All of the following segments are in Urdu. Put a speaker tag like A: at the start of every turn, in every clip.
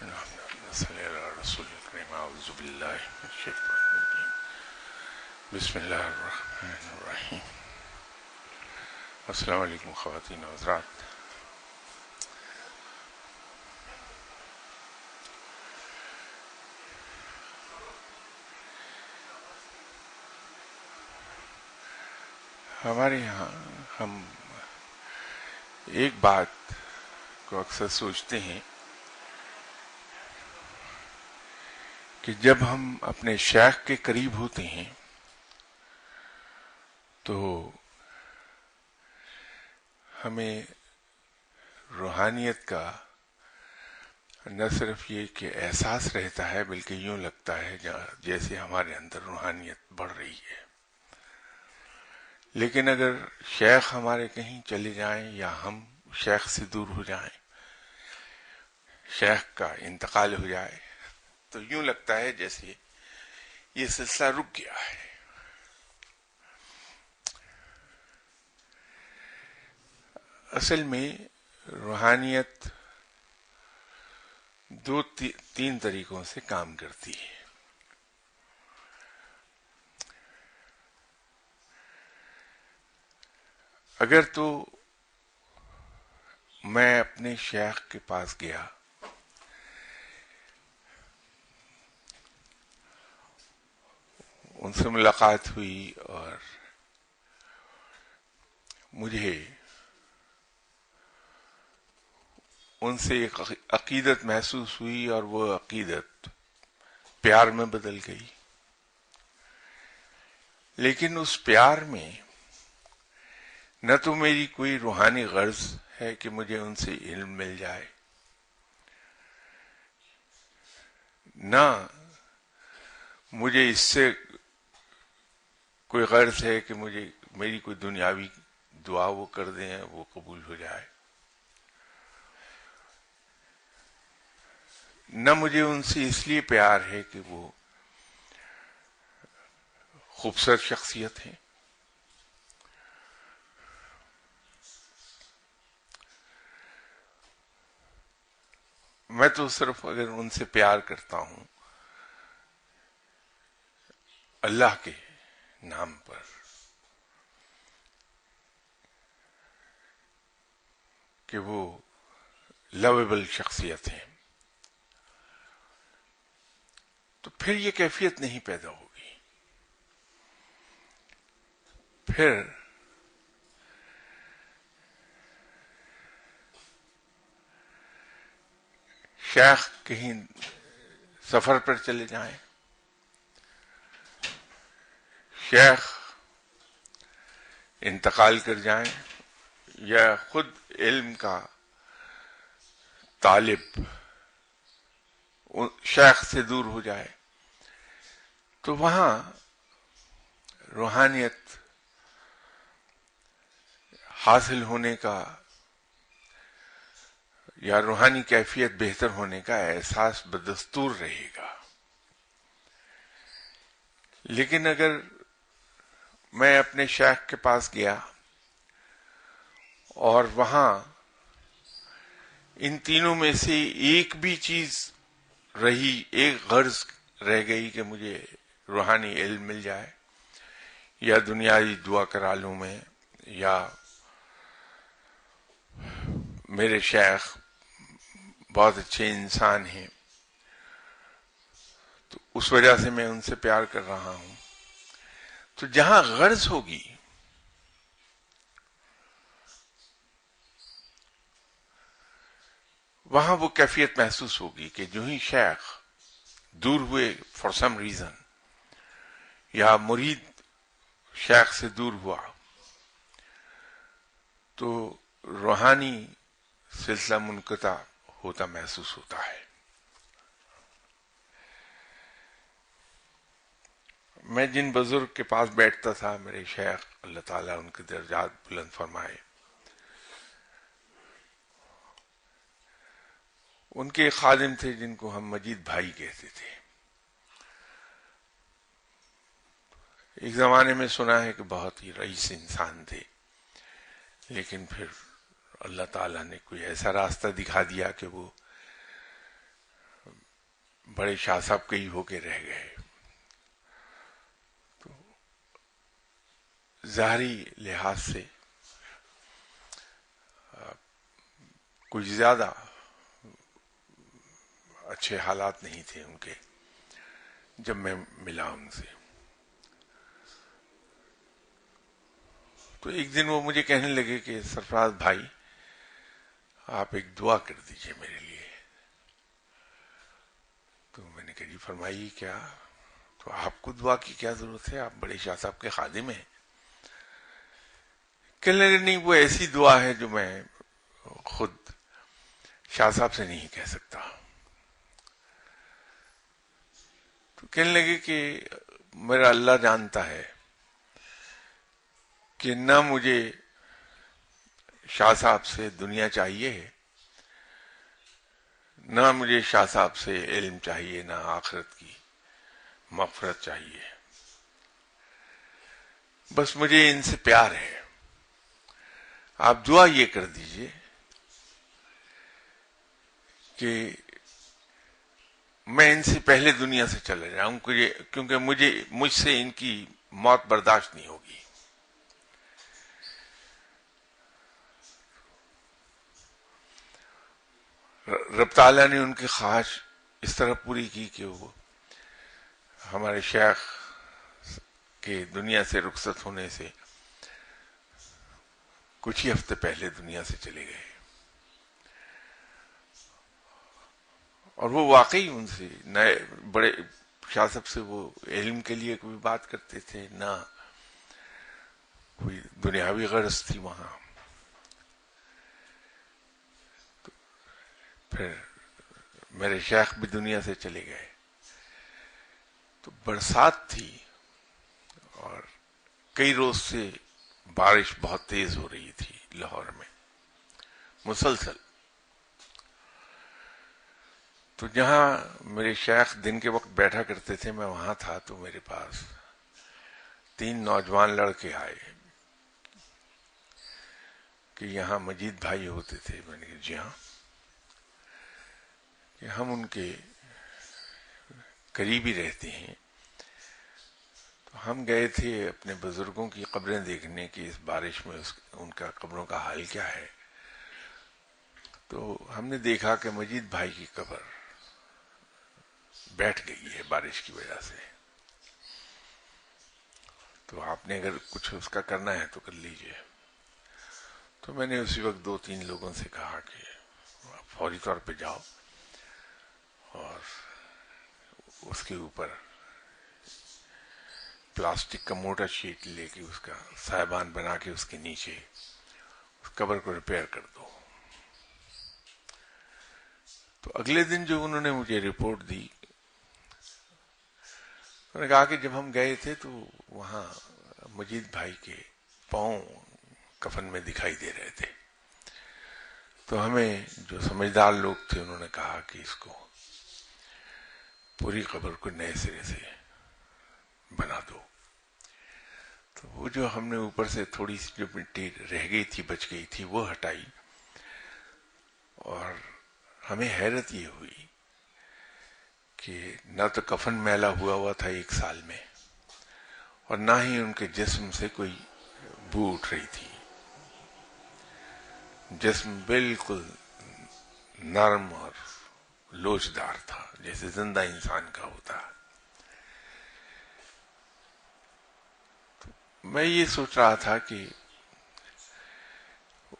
A: صلی اللہ رسول الکریم اعوذ باللہ من الشیطان الرجیم بسم اللہ الرحمن الرحیم. السلام علیکم خواتین و حضرات. ہمارے یہاں ہم ایک بات کو اکثر سوچتے ہیں کہ جب ہم اپنے شیخ کے قریب ہوتے ہیں تو ہمیں روحانیت کا نہ صرف یہ کہ احساس رہتا ہے بلکہ یوں لگتا ہے جیسے ہمارے اندر روحانیت بڑھ رہی ہے. لیکن اگر شیخ ہمارے کہیں چلے جائیں یا ہم شیخ سے دور ہو جائیں، شیخ کا انتقال ہو جائے، تو یوں لگتا ہے جیسے یہ سلسلہ رک گیا ہے. اصل میں روحانیت دو تین طریقوں سے کام کرتی ہے. اگر تو میں اپنے شیخ کے پاس گیا، ان سے ملاقات ہوئی اور مجھے ان سے ایک عقیدت محسوس ہوئی اور وہ عقیدت پیار میں بدل گئی، لیکن اس پیار میں نہ تو میری کوئی روحانی غرض ہے کہ مجھے ان سے علم مل جائے، نہ مجھے اس سے کوئی غرض ہے کہ میری کوئی دنیاوی دعا وہ کر دیں، وہ قبول ہو جائے، نہ مجھے ان سے اس لیے پیار ہے کہ وہ خوبصورت شخصیت ہے. میں تو صرف اگر ان سے پیار کرتا ہوں اللہ کے نام پر، کہ وہ لویبل شخصیت ہے، تو پھر یہ کیفیت نہیں پیدا ہوگی. پھر شیخ کہیں سفر پر چلے جائیں، شیخ انتقال کر جائیں، یا خود علم کا طالب شیخ سے دور ہو جائے، تو وہاں روحانیت حاصل ہونے کا یا روحانی کیفیت بہتر ہونے کا احساس بدستور رہے گا. لیکن اگر میں اپنے شیخ کے پاس گیا اور وہاں ان تینوں میں سے ایک بھی چیز رہی، ایک غرض رہ گئی کہ مجھے روحانی علم مل جائے یا دنیاوی دعا کرا لوں میں، یا میرے شیخ بہت اچھے انسان ہیں تو اس وجہ سے میں ان سے پیار کر رہا ہوں، تو جہاں غرض ہوگی وہاں وہ کیفیت محسوس ہوگی کہ جو ہی شیخ دور ہوئے فار سم ریزن، یا مرید شیخ سے دور ہوا، تو روحانی سلسلہ منقطع ہوتا محسوس ہوتا ہے. میں جن بزرگ کے پاس بیٹھتا تھا، میرے شیخ اللہ تعالیٰ ان کے درجات بلند فرمائے، ان کے خادم تھے جن کو ہم مجید بھائی کہتے تھے. ایک زمانے میں سنا ہے کہ بہت ہی رئیس انسان تھے، لیکن پھر اللہ تعالیٰ نے کوئی ایسا راستہ دکھا دیا کہ وہ بڑے شاہ صاحب کے ہی ہو کے رہ گئے. تو ظاہری لحاظ سے کچھ زیادہ اچھے حالات نہیں تھے ان کے جب میں ملا ان سے. تو ایک دن وہ مجھے کہنے لگے کہ سرفراز بھائی آپ ایک دعا کر دیجئے میرے لیے. تو میں نے کہا جی فرمائیے کیا. تو آپ کو دعا کی کیا ضرورت ہے, آپ بڑے شاہ صاحب کے خادم ہیں. کہنے لگے نہیں وہ ایسی دعا ہے جو میں خود شاہ صاحب سے نہیں کہہ سکتا. تو کہنے لگے کہ میرا اللہ جانتا ہے کہ نہ مجھے شاہ صاحب سے دنیا چاہیے ہے, نہ مجھے شاہ صاحب سے علم چاہیے, نہ آخرت کی مغفرت چاہیے. بس مجھے ان سے پیار ہے. آپ دعا یہ کر دیجئے کہ میں ان سے پہلے دنیا سے چلا جاؤں, کیونکہ مجھ سے ان کی موت برداشت نہیں ہوگی. رب تعالیٰ نے ان کی خواہش اس طرح پوری کی کہ وہ ہمارے شیخ کے دنیا سے رخصت ہونے سے کچھ ہی ہفتے پہلے دنیا سے چلے گئے. اور وہ واقعی ان سے نئے بڑے شاہ صاحب سے وہ علم کے لیے کوئی بات کرتے تھے, نہ کوئی دنیاوی غرض تھی وہاں. پھر میرے شیخ بھی دنیا سے چلے گئے. تو برسات تھی اور کئی روز سے بارش بہت تیز ہو رہی تھی لاہور میں مسلسل. تو جہاں میرے شیخ دن کے وقت بیٹھا کرتے تھے میں وہاں تھا. تو میرے پاس 3 نوجوان لڑکے آئے کہ یہاں مجید بھائی ہوتے تھے. میں نے کہا جی ہاں, کہ ہم ان کے قریب ہی رہتے ہیں. تو ہم گئے تھے اپنے بزرگوں کی قبریں دیکھنے کی اس بارش میں ان کا قبروں کا حال کیا ہے. تو ہم نے دیکھا کہ مجید بھائی کی قبر بیٹھ گئی ہے بارش کی وجہ سے. تو آپ نے اگر کچھ اس کا کرنا ہے تو کر لیجئے. تو میں نے اسی وقت 2-3 لوگوں سے کہا کہ آپ فوری طور پہ جاؤ اور اس کے اوپر پلاسٹک کا موٹا شیٹ لے کے اس کا سائبان بنا کے اس کے نیچے اس قبر کو ریپیئر کر دو. تو اگلے دن جو انہوں نے مجھے رپورٹ دی, انہوں نے کہا کہ جب ہم گئے تھے تو وہاں مجید بھائی کے پاؤں کفن میں دکھائی دے رہے تھے. تو ہمیں جو سمجھدار لوگ تھے انہوں نے کہا کہ اس کو پوری قبر کو نئے سرے سے بنا دو. تو وہ جو ہم نے اوپر سے تھوڑی سی جو مٹی رہ گئی تھی بچ گئی تھی وہ ہٹائی. اور ہمیں حیرت یہ ہوئی کہ نہ تو کفن میلا ہوا تھا 1 سال میں, اور نہ ہی ان کے جسم سے کوئی بو اٹھ رہی تھی. جسم بالکل نرم اور لوچدار تھا جیسے زندہ انسان کا ہوتا. میں یہ سوچ رہا تھا کہ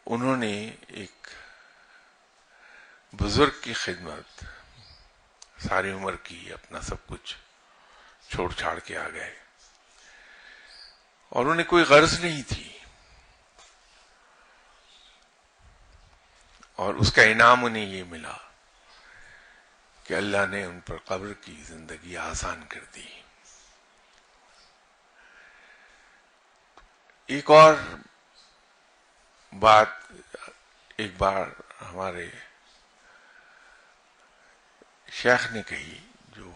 A: انہوں نے ایک بزرگ کی خدمت ساری عمر کی, اپنا سب کچھ چھوڑ چھاڑ کے آ گئے, اور انہیں کوئی غرض نہیں تھی, اور اس کا انعام انہیں یہ ملا کہ اللہ نے ان پر قبر کی زندگی آسان کر دی. ایک اور بات ایک بار ہمارے شیخ نے کہی, جو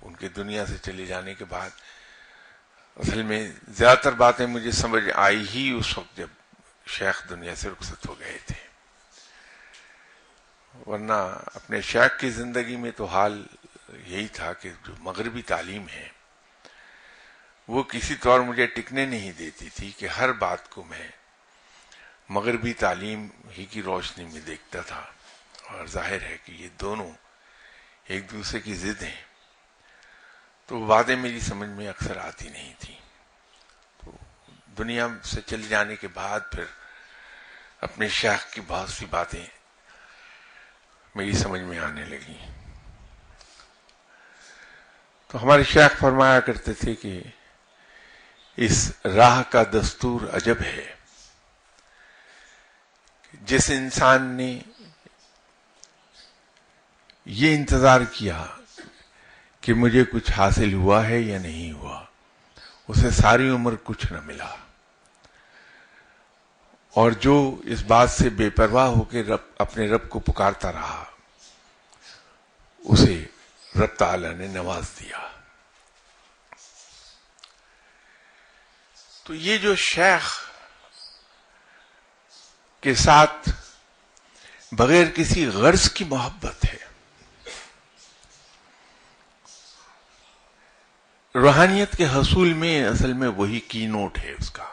A: ان کے دنیا سے چلے جانے کے بعد, اصل میں زیادہ تر باتیں مجھے سمجھ آئی ہی اس وقت جب شیخ دنیا سے رخصت ہو گئے تھے, ورنہ اپنے شیخ کی زندگی میں تو حال یہی تھا کہ جو مغربی تعلیم ہے وہ کسی طور مجھے ٹکنے نہیں دیتی تھی کہ ہر بات کو میں مغربی تعلیم ہی کی روشنی میں دیکھتا تھا، اور ظاہر ہے کہ یہ دونوں ایک دوسرے کی ضد ہیں، تو باتیں میری سمجھ میں اکثر آتی نہیں تھی. تو دنیا سے چلے جانے کے بعد پھر اپنے شیخ کی بہت سی باتیں میری سمجھ میں آنے لگی. تو ہمارے شیخ فرمایا کرتے تھے کہ اس راہ کا دستور عجب ہے، جس انسان نے یہ انتظار کیا کہ مجھے کچھ حاصل ہوا ہے یا نہیں ہوا، اسے ساری عمر کچھ نہ ملا، اور جو اس بات سے بے پرواہ ہو کے اپنے رب کو پکارتا رہا، اسے رب تعالی نے نواز دیا. تو یہ جو شیخ کے ساتھ بغیر کسی غرض کی محبت ہے، روحانیت کے حصول میں اصل میں وہی کی نوٹ ہے اس کا.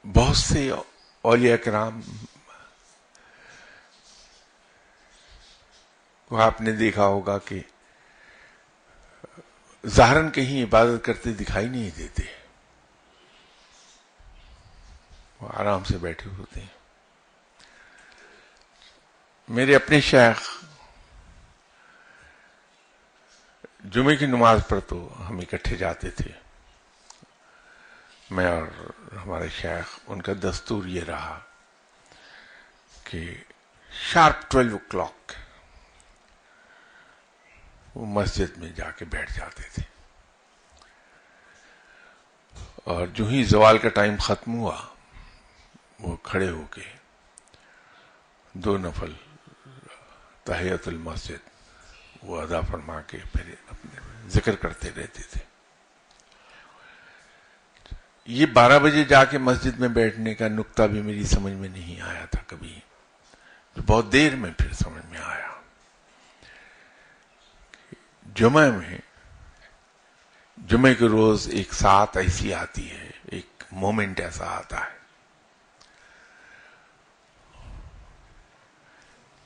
A: بہت سے اولیاء کرام کو آپ نے دیکھا ہوگا کہ ظاہراً کہیں عبادت کرتے دکھائی نہیں دیتے، وہ آرام سے بیٹھے ہوتے ہیں. میرے اپنے شیخ جمعے کی نماز پر تو ہم اکٹھے جاتے تھے، میں اور ہمارے شیخ. ان کا دستور یہ رہا کہ شارپ 12 o'clock وہ مسجد میں جا کے بیٹھ جاتے تھے، اور جو ہی زوال کا ٹائم ختم ہوا وہ کھڑے ہو کے 2 نفل تحیت المسجد وہ ادا فرما کے پھر اپنے ذکر کرتے رہتے تھے. یہ 12 بجے جا کے مسجد میں بیٹھنے کا نقطہ بھی میری سمجھ میں نہیں آیا تھا کبھی، جو بہت دیر میں پھر سمجھ میں آیا. جمعے کے روز ایک ساتھ ایسی آتی ہے، ایک مومنٹ ایسا آتا ہے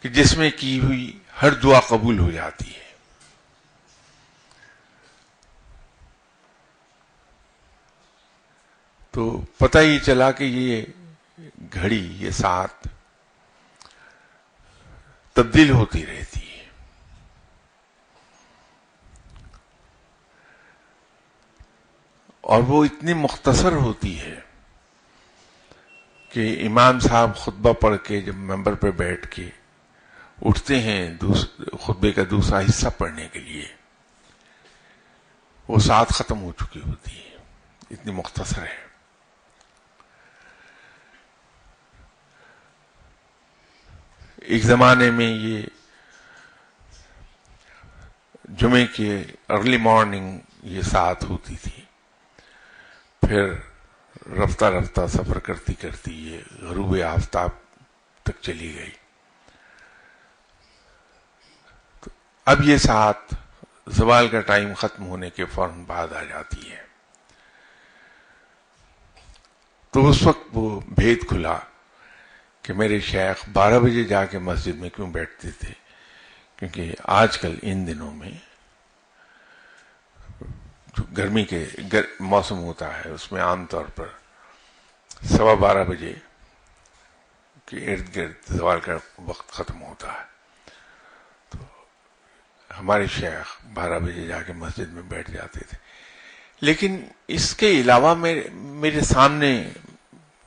A: کہ جس میں کی ہوئی ہر دعا قبول ہو جاتی ہے. تو پتہ ہی چلا کہ یہ گھڑی، یہ ساتھ تبدیل ہوتی رہتی ہے. اور وہ اتنی مختصر ہوتی ہے کہ امام صاحب خطبہ پڑھ کے جب ممبر پہ بیٹھ کے اٹھتے ہیں خطبے کا دوسرا حصہ پڑھنے کے لیے، وہ ساتھ ختم ہو چکی ہوتی ہے، اتنی مختصر ہے. ایک زمانے میں یہ جمعے کے ارلی مارننگ یہ ساتھ ہوتی تھی، پھر رفتہ رفتہ سفر کرتی کرتی یہ غروب آفتاب تک چلی گئی. تو اب یہ ساتھ زوال کا ٹائم ختم ہونے کے فوراً بعد آ جاتی ہے. تو اس وقت وہ بھید کھلا کہ میرے شیخ 12 بجے جا کے مسجد میں کیوں بیٹھتے تھے، کیونکہ آج کل ان دنوں میں جو گرمی کے موسم ہوتا ہے اس میں عام طور پر 12:15 بجے کے ارد گرد زوال کا وقت ختم ہوتا ہے. تو ہمارے شیخ 12 بجے جا کے مسجد میں بیٹھ جاتے تھے، لیکن اس کے علاوہ میرے سامنے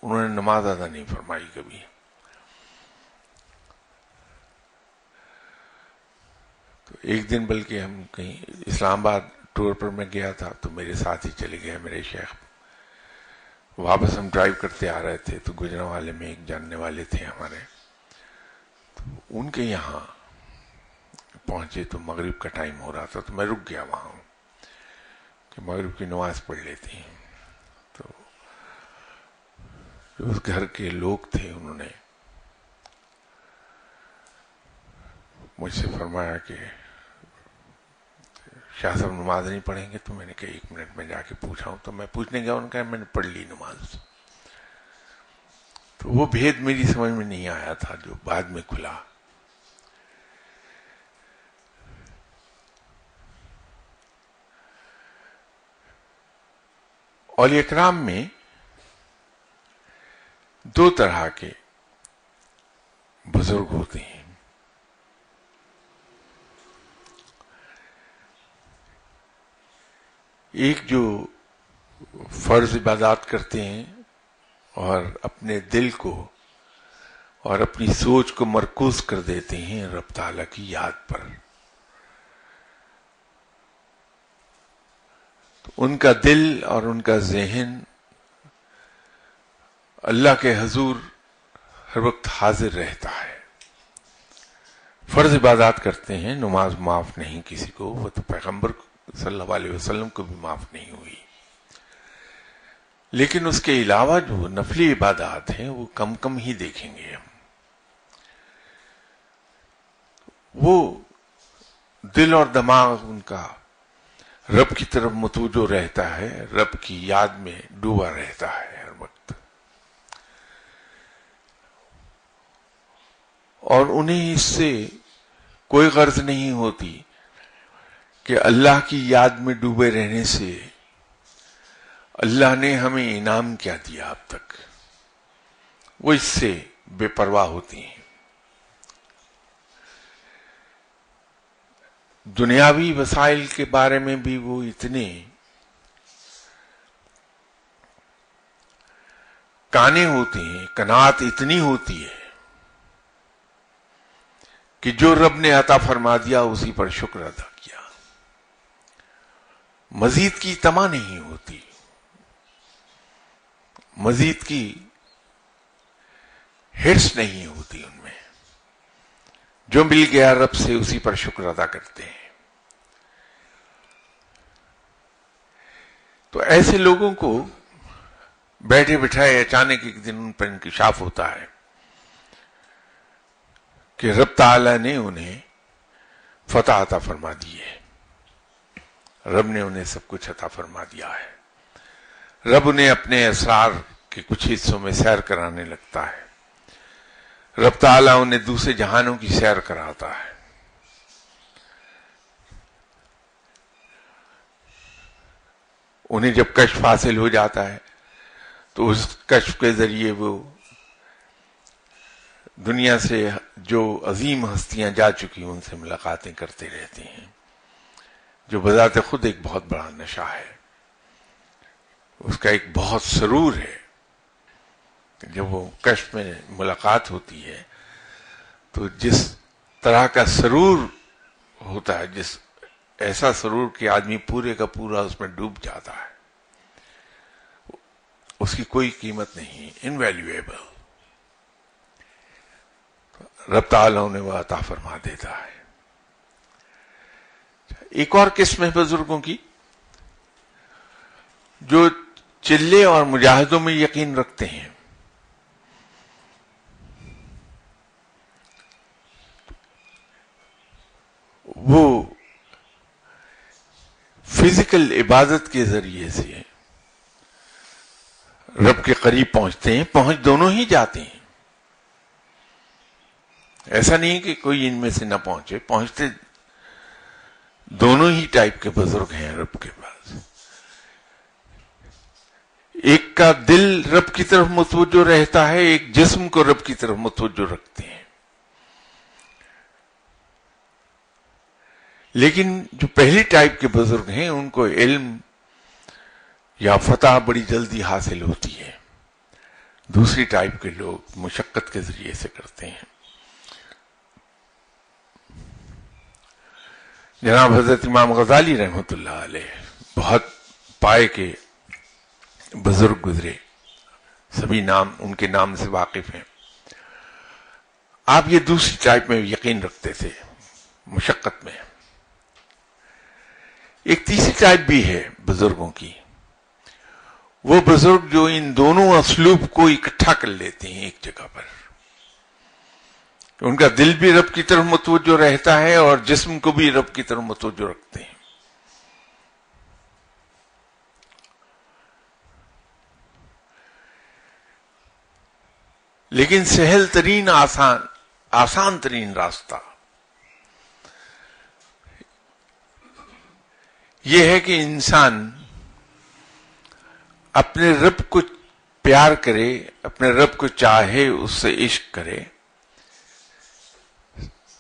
A: انہوں نے نماز ادا نہیں فرمائی کبھی. تو ایک دن بلکہ ہم کہیں اسلام آباد ٹور پر میں گیا تھا، تو میرے ساتھ ہی چلے گئے میرے شیخ. واپس ہم ڈرائیو کرتے آ رہے تھے تو گجرانوالے میں ایک جاننے والے تھے ہمارے، تو ان کے یہاں پہنچے تو مغرب کا ٹائم ہو رہا تھا، تو میں رک گیا وہاں کہ مغرب کی نماز پڑھ لیتے ہیں. تو جو اس گھر کے لوگ تھے انہوں نے مجھ سے فرمایا کہ شاہ صاحب نماز نہیں پڑھیں گے؟ تو میں نے کہا 1 منٹ میں جا کے پوچھا ہوں. تو میں پوچھنے گیا، انہوں نے کہا میں نے پڑھ لی نماز. تو وہ بھید میری سمجھ میں نہیں آیا تھا جو بعد میں کھلا. اولیاء کرام میں 2 طرح کے بزرگ ہوتے ہیں. ایک جو فرض عبادات کرتے ہیں اور اپنے دل کو اور اپنی سوچ کو مرکوز کر دیتے ہیں رب تعالیٰ کی یاد پر. تو ان کا دل اور ان کا ذہن اللہ کے حضور ہر وقت حاضر رہتا ہے. فرض عبادات کرتے ہیں، نماز معاف نہیں کسی کو، وہ تو پیغمبر صلی اللہ علیہ وسلم کو بھی معاف نہیں ہوئی. لیکن اس کے علاوہ جو نفلی عبادات ہیں وہ کم کم ہی دیکھیں گے ہم. وہ دل اور دماغ ان کا رب کی طرف متوجہ رہتا ہے، رب کی یاد میں ڈوبا رہتا ہے ہر وقت. اور انہیں اس سے کوئی غرض نہیں ہوتی کہ اللہ کی یاد میں ڈوبے رہنے سے اللہ نے ہمیں انعام کیا دیا اب تک. وہ اس سے بے پرواہ ہوتی ہیں. دنیاوی وسائل کے بارے میں بھی وہ اتنے کانے ہوتے ہیں، قناعت اتنی ہوتی ہے کہ جو رب نے عطا فرما دیا اسی پر شکر ادا کیا. مزید کی تما نہیں ہوتی، مزید کی ہرس نہیں ہوتی ان میں. جو مل گیا رب سے اسی پر شکر ادا کرتے ہیں. تو ایسے لوگوں کو بیٹھے بٹھائے اچانک ایک دن ان پر انکشاف ہوتا ہے کہ رب تعالیٰ نے انہیں فتح عطا فرما دی ہے. رب نے انہیں سب کچھ عطا فرما دیا ہے. رب انہیں اپنے اسرار کے کچھ حصوں میں سیر کرانے لگتا ہے. رب تعالیٰ انہیں دوسرے جہانوں کی سیر کراتا ہے. انہیں جب کشف حاصل ہو جاتا ہے تو اس کشف کے ذریعے وہ دنیا سے جو عظیم ہستیاں جا چکی ان سے ملاقاتیں کرتے رہتے ہیں، جو بذات خود ایک بہت بڑا نشہ ہے. اس کا ایک بہت سرور ہے. جب وہ کشف میں ملاقات ہوتی ہے تو جس طرح کا سرور ہوتا ہے، جس ایسا سرور کہ آدمی پورے کا پورا اس میں ڈوب جاتا ہے، اس کی کوئی قیمت نہیں، انویلیویبل. رب تعالیٰ نے وہ عطا فرما دیتا ہے. ایک اور قسم ہے بزرگوں کی جو چلے اور مجاہدوں میں یقین رکھتے ہیں. وہ فزیکل عبادت کے ذریعے سے رب کے قریب پہنچتے ہیں. پہنچ دونوں ہی جاتے ہیں. ایسا نہیں کہ کوئی ان میں سے نہ پہنچے، پہنچتے دونوں ہی ٹائپ کے بزرگ ہیں رب کے پاس. ایک کا دل رب کی طرف متوجہ رہتا ہے، ایک جسم کو رب کی طرف متوجہ رکھتے ہیں. لیکن جو پہلی ٹائپ کے بزرگ ہیں ان کو علم یا فتح بڑی جلدی حاصل ہوتی ہے. دوسری ٹائپ کے لوگ مشقت کے ذریعے سے کرتے ہیں. جناب حضرت امام غزالی رحمۃ اللہ علیہ بہت پائے کے بزرگ گزرے، سبھی نام ان کے نام سے واقف ہیں. آپ یہ دوسری ٹائپ میں یقین رکھتے تھے، مشقت میں. ایک تیسری ٹائپ بھی ہے بزرگوں کی، وہ بزرگ جو ان دونوں اسلوب کو اکٹھا کر لیتے ہیں ایک جگہ پر، ان کا دل بھی رب کی طرف متوجہ رہتا ہے اور جسم کو بھی رب کی طرف متوجہ رکھتے ہیں. لیکن سہل ترین آسان ترین راستہ یہ ہے کہ انسان اپنے رب کو پیار کرے، اپنے رب کو چاہے، اس سے عشق کرے،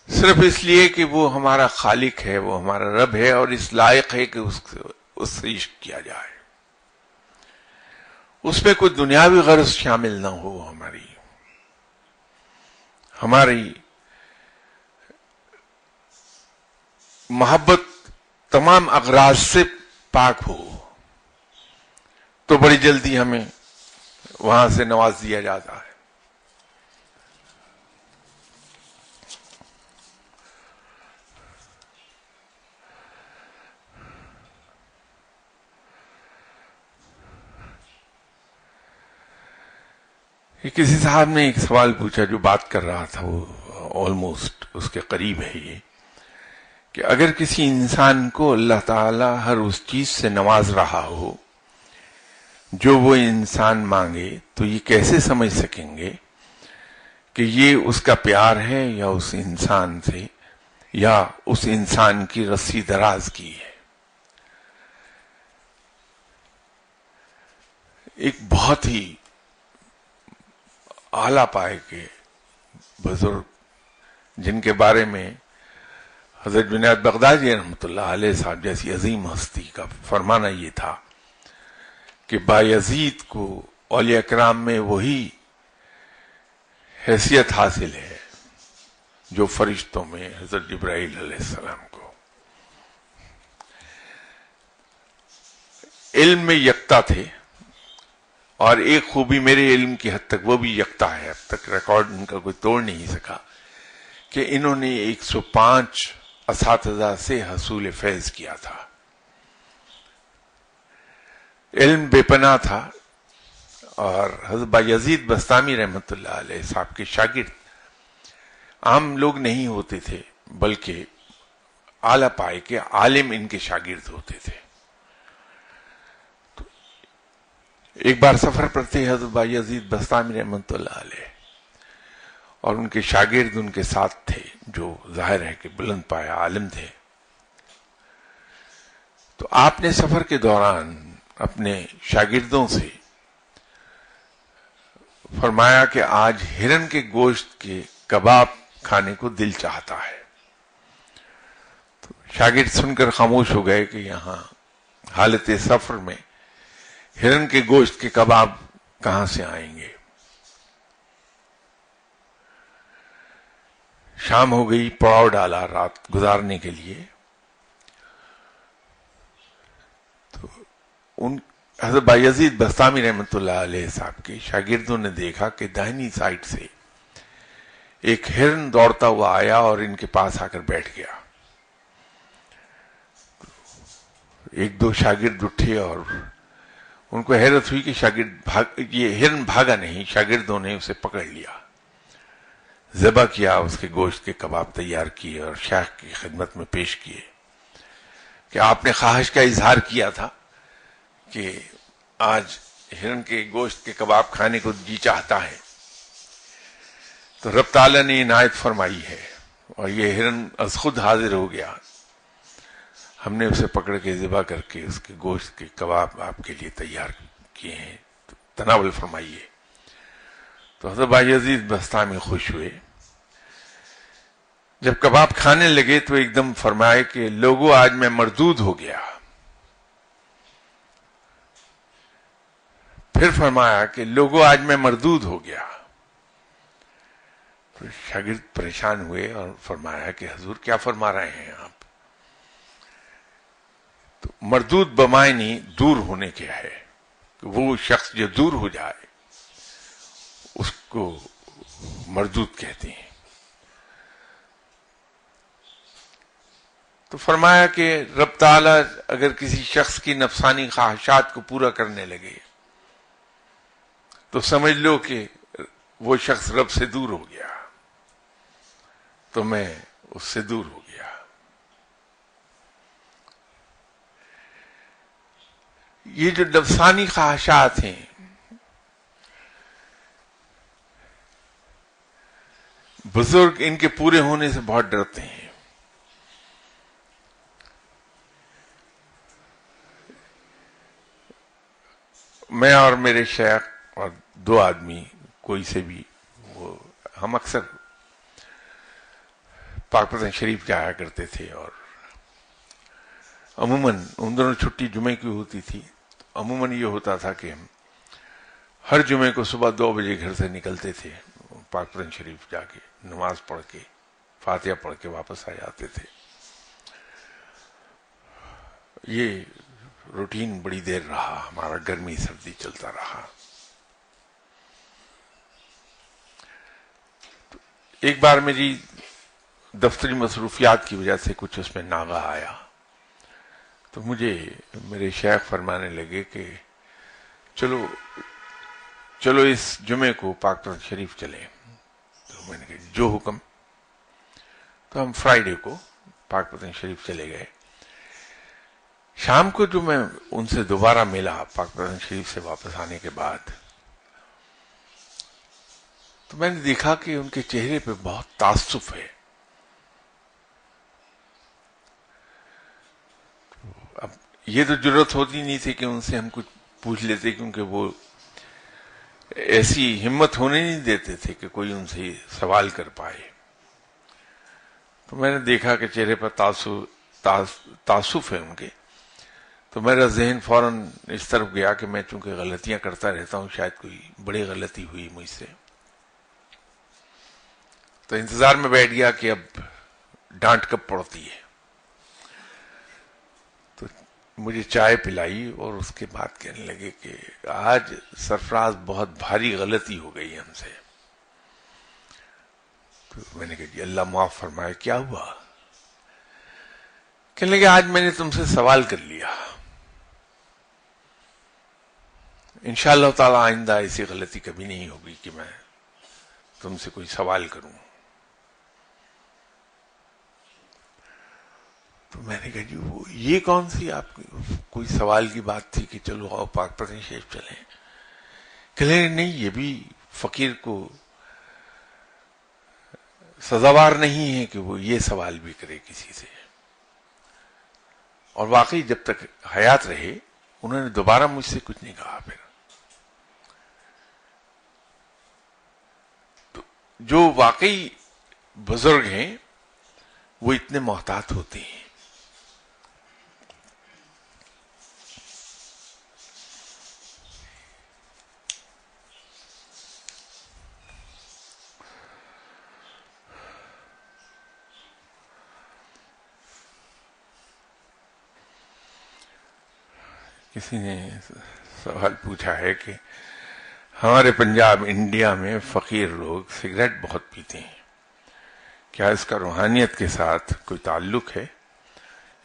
A: صرف اس لیے کہ وہ ہمارا خالق ہے، وہ ہمارا رب ہے اور اس لائق ہے کہ اس سے عشق کیا جائے. اس میں کوئی دنیاوی غرض شامل نہ ہو، ہماری محبت تمام اغراض سے پاک ہو تو بڑی جلدی ہمیں وہاں سے نواز دیا جاتا ہے. کسی صاحب نے ایک سوال پوچھا، جو بات کر رہا تھا وہ آلموسٹ اس کے قریب ہے، یہ کہ اگر کسی انسان کو اللہ تعالی ہر اس چیز سے نواز رہا ہو جو وہ انسان مانگے، تو یہ کیسے سمجھ سکیں گے کہ یہ اس کا پیار ہے یا اس انسان سے یا اس انسان کی رسی دراز کی ہے. ایک بہت ہی اعلیٰ پائے کے بزرگ جن کے بارے میں حضرت جنید بغدادی رحمۃ اللہ علیہ صاحب جیسی عظیم ہستی کا فرمانا یہ تھا کہ بایزید کو اولیاء کرام میں وہی حیثیت حاصل ہے جو فرشتوں میں حضرت جبرائیل علیہ السلام کو. علم میں یکتا تھے، اور ایک خوبی میرے علم کی حد تک وہ بھی یکتا ہے، اب تک ریکارڈ ان کا کوئی توڑ نہیں سکا، کہ انہوں نے 105 اساتذہ سے حصول فیض کیا تھا. علم بے پناہ تھا، اور حضرت بایزید بستامی رحمۃ اللہ علیہ صاحب کے شاگرد عام لوگ نہیں ہوتے تھے، بلکہ اعلیٰ پائے کے عالم ان کے شاگرد ہوتے تھے. ایک بار سفر پر تھے حضرت بایزید بستامی رحمۃ اللہ علیہ، اور ان کے شاگرد ان کے ساتھ تھے جو ظاہر ہے کہ بلند پایا عالم تھے. تو آپ نے سفر کے دوران اپنے شاگردوں سے فرمایا کہ آج ہرن کے گوشت کے کباب کھانے کو دل چاہتا ہے. تو شاگرد سن کر خاموش ہو گئے کہ یہاں حالت سفر میں ہرن کے گوشت کے کباب کہاں سے آئیں گے. شام ہو گئی، پڑاؤ ڈالا رات گزارنے کے لیے. تو حضرت بایزید بستامی رحمۃ اللہ علیہ صاحب کے شاگردوں نے دیکھا کہ داہنی سائڈ سے ایک ہرن دوڑتا ہوا آیا اور ان کے پاس آ کر بیٹھ گیا. ایک دو شاگرد اٹھے اور ان کو حیرت ہوئی کہ یہ ہرن بھاگا نہیں، شاگردوں نے اسے پکڑ لیا، ذبح کیا، اس کے گوشت کے کباب تیار کیے اور شیخ کی خدمت میں پیش کیے کہ آپ نے خواہش کا اظہار کیا تھا کہ آج ہرن کے گوشت کے کباب کھانے کو جی چاہتا ہے. تو رب تعالیٰ نے عنایت فرمائی ہے اور یہ ہرن از خود حاضر ہو گیا. ہم نے اسے پکڑ کے ذبح کر کے اس کے گوشت کے کباب آپ کے لیے تیار کیے ہیں، تناول فرمائیے. تو حضرت بایزید بستامی خوش ہوئے. جب کباب کھانے لگے تو ایک دم فرمائے کہ لوگوں آج میں مردود ہو گیا. پھر فرمایا کہ لوگوں آج میں مردود ہو گیا. تو شاگرد پریشان ہوئے اور فرمایا کہ حضور کیا فرما رہے ہیں آپ؟ تو مردود بمعنی دور ہونے کے ہے، کہ وہ شخص جو دور ہو جائے اس کو مردود کہتے ہیں. تو فرمایا کہ رب تعالیٰ اگر کسی شخص کی نفسانی خواہشات کو پورا کرنے لگے تو سمجھ لو کہ وہ شخص رب سے دور ہو گیا، تو میں اس سے دور ہو گیا۔ یہ جو نفسانی خواہشات ہیں، بزرگ ان کے پورے ہونے سے بہت ڈرتے ہیں۔ میں اور میرے شیخ اور دو آدمی کوئی سے بھی، ہم اکثر پاک پتن شریف جایا کرتے تھے، اور عموماً ان دونوں چھٹی جمعے کی ہوتی تھی۔ عموماً یہ ہوتا تھا کہ ہم ہر جمعے کو صبح 2 بجے گھر سے نکلتے تھے، پاک پتن شریف جا کے نماز پڑھ کے فاتحہ پڑھ کے واپس آ جاتے تھے۔ یہ روٹین بڑی دیر رہا ہمارا، گرمی سردی چلتا رہا۔ ایک بار میری دفتری مصروفیات کی وجہ سے کچھ اس میں ناغہ آیا، تو مجھے میرے شیخ فرمانے لگے کہ چلو اس جمعے کو پاک پتن شریف چلیں۔ تو میں نے کہا جو حکم۔ تو ہم فرائیڈے کو پاک پتن شریف چلے گئے۔ شام کو جو میں ان سے دوبارہ ملا پاک پتن شریف سے واپس آنے کے بعد، تو میں نے دیکھا کہ ان کے چہرے پہ بہت تعصب ہے۔ اب یہ تو ضرورت ہوتی نہیں تھی کہ ان سے ہم کچھ پوچھ لیتے، کیونکہ وہ ایسی ہمت ہونے نہیں دیتے تھے کہ کوئی ان سے سوال کر پائے۔ تو میں نے دیکھا کہ چہرے پر تعصب ہے ان کے، تو میرا ذہن فوراً اس طرف گیا کہ میں چونکہ غلطیاں کرتا رہتا ہوں، شاید کوئی بڑی غلطی ہوئی مجھ سے۔ تو انتظار میں بیٹھ گیا کہ اب ڈانٹ کب پڑتی ہے۔ تو مجھے چائے پلائی اور اس کے بعد کہنے لگے کہ آج سرفراز بہت بھاری غلطی ہو گئی ہم سے۔ تو میں نے کہا جی اللہ معاف فرمائے، کیا ہوا؟ کہنے لگے آج میں نے تم سے سوال کر لیا، انشاءاللہ تعالی آئندہ ایسی غلطی کبھی نہیں ہوگی کہ میں تم سے کوئی سوال کروں۔ تو میں نے کہا جی وہ یہ کون سی آپ کی کوئی سوال کی بات تھی کہ چلو آؤ پاک پتن شریف چلیں؟ کہنے نہیں، یہ بھی فقیر کو سزاوار نہیں ہے کہ وہ یہ سوال بھی کرے کسی سے۔ اور واقعی جب تک حیات رہے انہوں نے دوبارہ مجھ سے کچھ نہیں کہا۔ پھر تو جو واقعی بزرگ ہیں وہ اتنے محتاط ہوتے ہیں۔ کسی نے سوال پوچھا ہے کہ ہمارے پنجاب انڈیا میں فقیر لوگ سگریٹ بہت پیتے ہیں، کیا اس کا روحانیت کے ساتھ کوئی تعلق ہے؟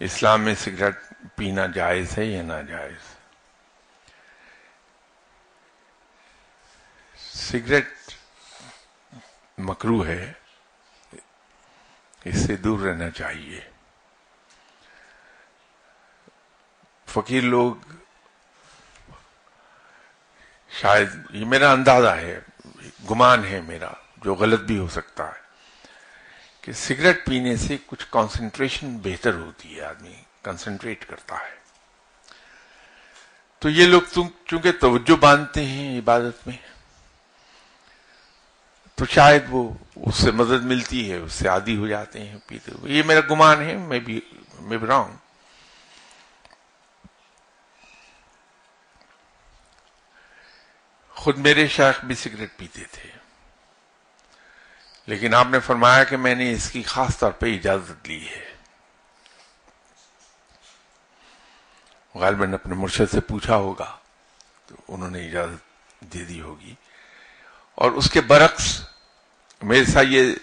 A: اسلام میں سگریٹ پینا جائز ہے یا ناجائز؟ سگریٹ مکروہ ہے، اس سے دور رہنا چاہیے۔ فقیر لوگ، شاید یہ میرا اندازہ ہے، گمان ہے میرا، جو غلط بھی ہو سکتا ہے، کہ سگریٹ پینے سے کچھ کنسنٹریشن بہتر ہوتی ہے، آدمی کنسنٹریٹ کرتا ہے۔ تو یہ لوگ چونکہ توجہ باندھتے ہیں عبادت میں، تو شاید وہ اس سے مدد ملتی ہے، اس سے عادی ہو جاتے ہیں پیتے ہوئے۔ یہ میرا گمان ہے، میں بھی رانگ۔ خود میرے شیخ بھی سگریٹ پیتے تھے، لیکن آپ نے فرمایا کہ میں نے اس کی خاص طور پہ اجازت لی ہے۔ غالباً اپنے مرشد سے پوچھا ہوگا تو انہوں نے اجازت دے دی ہوگی۔ اور اس کے برعکس میرے ساتھ یہ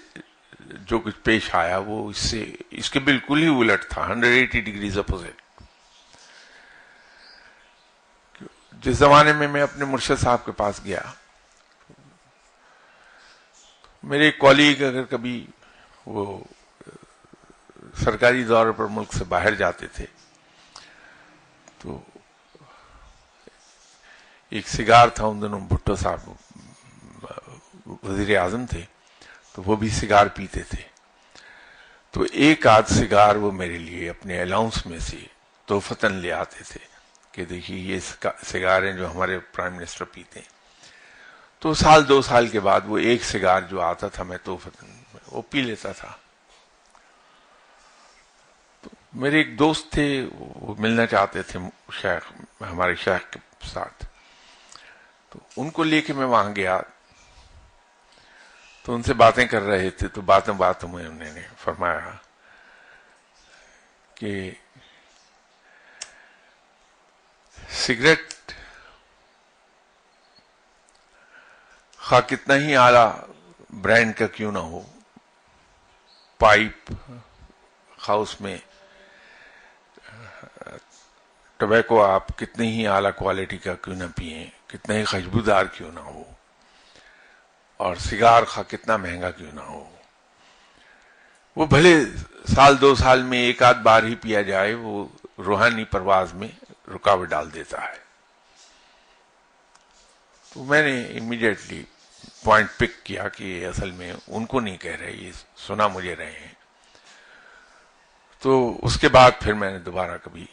A: جو کچھ پیش آیا وہ اس کے بالکل ہی الٹ تھا، 180 ڈگریز اپوزٹ۔ جس زمانے میں اپنے مرشد صاحب کے پاس گیا میرے کالیگ اگر کبھی وہ سرکاری دور پر ملک سے باہر جاتے تھے تو ایک سگار تھا، ان دنوں بھٹو صاحب وزیر اعظم تھے تو وہ بھی سگار پیتے تھے، تو ایک آدھ سگار وہ میرے لیے اپنے الاؤنس میں سے تحفتاً لے آتے تھے کہ دیکھیے یہ سگار ہیں جو ہمارے پرائم منسٹر پیتے ہیں. تو سال 2 سال کے بعد وہ ایک سگار جو آتا تھا میں تحفتاً وہ پی لیتا تھا. میرے ایک دوست تھے، وہ ملنا چاہتے تھے شیخ، ہمارے شیخ کے ساتھ، تو ان کو لے کے میں وہاں گیا تو ان سے باتیں کر رہے تھے. تو باتوں میں انہوں نے فرمایا کہ سگریٹ خواہ کتنا ہی اعلیٰ برانڈ کا کیوں نہ ہو، پائپ خواہ اس میں ٹوبیکو آپ کتنی ہی اعلیٰ کوالٹی کا کیوں نہ پئیں، کتنا ہی خوشبودار کیوں نہ ہو، اور سگار خواہ کتنا مہنگا کیوں نہ ہو، وہ بھلے سال 2 سال میں ایک آدھ بار ہی پیا جائے، وہ روحانی پرواز میں رکاوٹ ڈال دیتا ہے. تو میں نے امیڈیٹلی پوائنٹ پک کیا کہ یہ اصل میں ان کو نہیں کہہ رہے، یہ سنا مجھے رہے ہیں. تو اس کے بعد پھر میں نے دوبارہ کبھی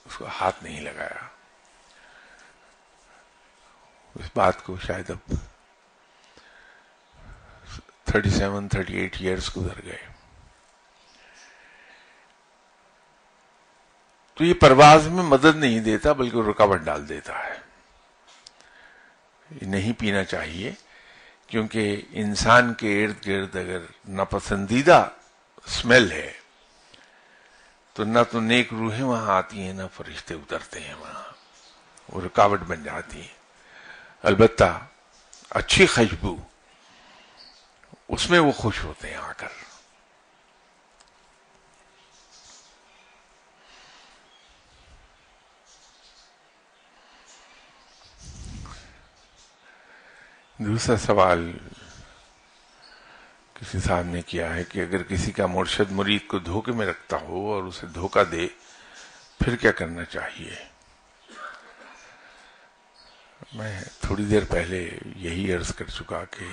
A: اس کو ہاتھ نہیں لگایا. اس بات کو شاید اب 37-38 ایئرس گزر گئے. تو یہ پرواز میں مدد نہیں دیتا بلکہ رکاوٹ ڈال دیتا ہے. یہ نہیں پینا چاہیے، کیونکہ انسان کے ارد گرد اگر ناپسندیدہ اسمیل ہے تو نہ تو نیک روحیں وہاں آتی ہیں، نہ فرشتے اترتے ہیں وہاں، وہ رکاوٹ بن جاتی ہیں. البتہ اچھی خوشبو اس میں وہ خوش ہوتے ہیں آ کر. دوسرا سوال کسی صاحب نے کیا ہے کہ اگر کسی کا مرشد مرید کو دھوکے میں رکھتا ہو اور اسے دھوکہ دے پھر کیا کرنا چاہیے؟ میں تھوڑی دیر پہلے یہی عرض کر چکا کہ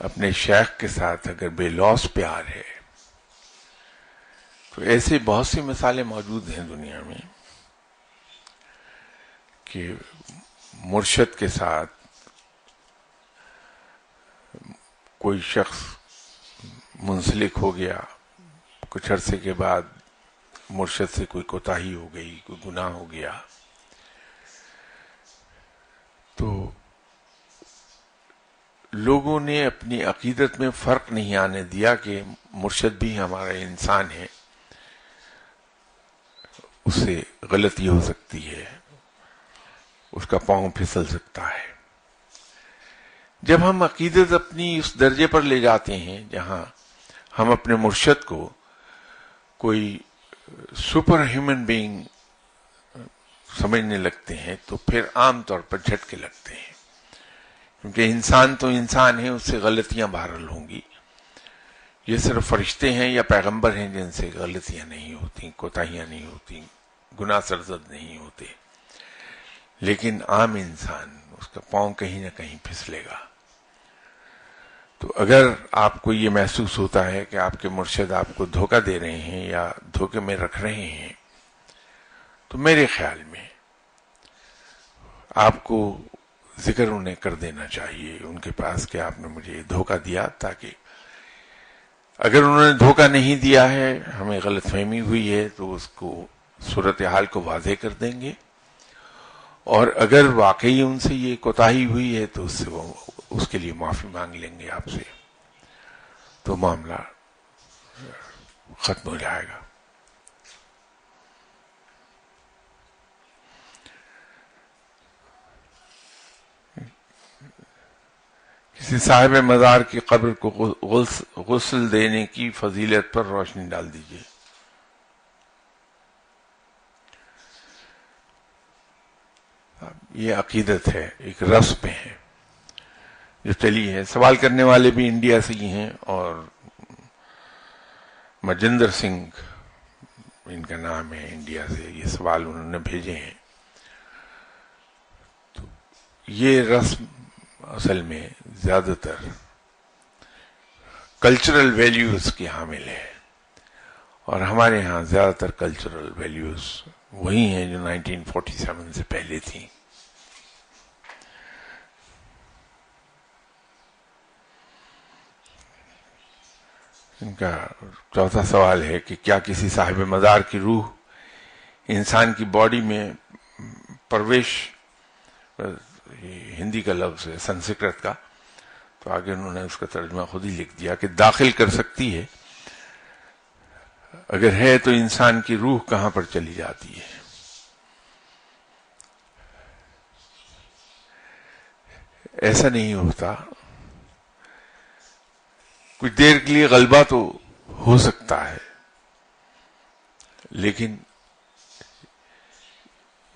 A: اپنے شیخ کے ساتھ اگر بے لوث پیار ہے تو ایسے بہت سی مثالیں موجود ہیں دنیا میں کہ مرشد کے ساتھ کوئی شخص منسلک ہو گیا، کچھ عرصے کے بعد مرشد سے کوئی کوتاہی ہو گئی، کوئی گناہ ہو گیا، تو لوگوں نے اپنی عقیدت میں فرق نہیں آنے دیا کہ مرشد بھی ہمارا انسان ہے، اس سے غلطی ہو سکتی ہے، اس کا پاؤں پھسل سکتا ہے. جب ہم عقیدت اپنی اس درجے پر لے جاتے ہیں جہاں ہم اپنے مرشد کو کوئی سپر ہیومن بینگ سمجھنے لگتے ہیں تو پھر عام طور پر جھٹکے لگتے ہیں، کیونکہ انسان تو انسان ہے، اس سے غلطیاں بہرحال ہوں گی. یہ صرف فرشتے ہیں یا پیغمبر ہیں جن سے غلطیاں نہیں ہوتی، کوتاہیاں نہیں ہوتی، گناہ سرزد نہیں ہوتے، لیکن عام انسان اس کا پاؤں کہیں نہ کہیں پھسلے گا. تو اگر آپ کو یہ محسوس ہوتا ہے کہ آپ کے مرشد آپ کو دھوکہ دے رہے ہیں یا دھوکے میں رکھ رہے ہیں، تو میرے خیال میں آپ کو ذکر انہیں کر دینا چاہیے ان کے پاس کہ آپ نے مجھے دھوکہ دیا، تاکہ اگر انہوں نے دھوکہ نہیں دیا ہے، ہمیں غلط فہمی ہوئی ہے تو اس کو صورتحال کو واضح کر دیں گے، اور اگر واقعی ان سے یہ کوتاہی ہوئی ہے تو اس کے لیے معافی مانگ لیں گے آپ سے، تو معاملہ ختم ہو جائے گا. کسی صاحب مزار کی قبر کو غسل دینے کی فضیلت پر روشنی ڈال دیجیے. یہ عقیدت ہے، ایک رسم ہے. جو چلی ہے. سوال کرنے والے بھی انڈیا سے ہی ہیں اور مجندر سنگھ ان کا نام ہے, انڈیا سے یہ سوال انہوں نے بھیجے ہیں. تو یہ رسم اصل میں زیادہ تر کلچرل ویلیوز کی حامل ہے, اور ہمارے ہاں زیادہ تر کلچرل ویلیوز وہی ہیں جو 1947 سے پہلے تھیں. ان کا چوتھا سوال ہے کہ کیا کسی صاحب مزار کی روح انسان کی باڈی میں پرویش, ہندی کا لفظ ہے سنسکرت کا, تو آگے انہوں نے اس کا ترجمہ خود ہی لکھ دیا کہ داخل کر سکتی ہے, اگر ہے تو انسان کی روح کہاں پر چلی جاتی ہے. ایسا نہیں ہوتا, کچھ دیر کے لیے غلبہ تو ہو سکتا ہے, لیکن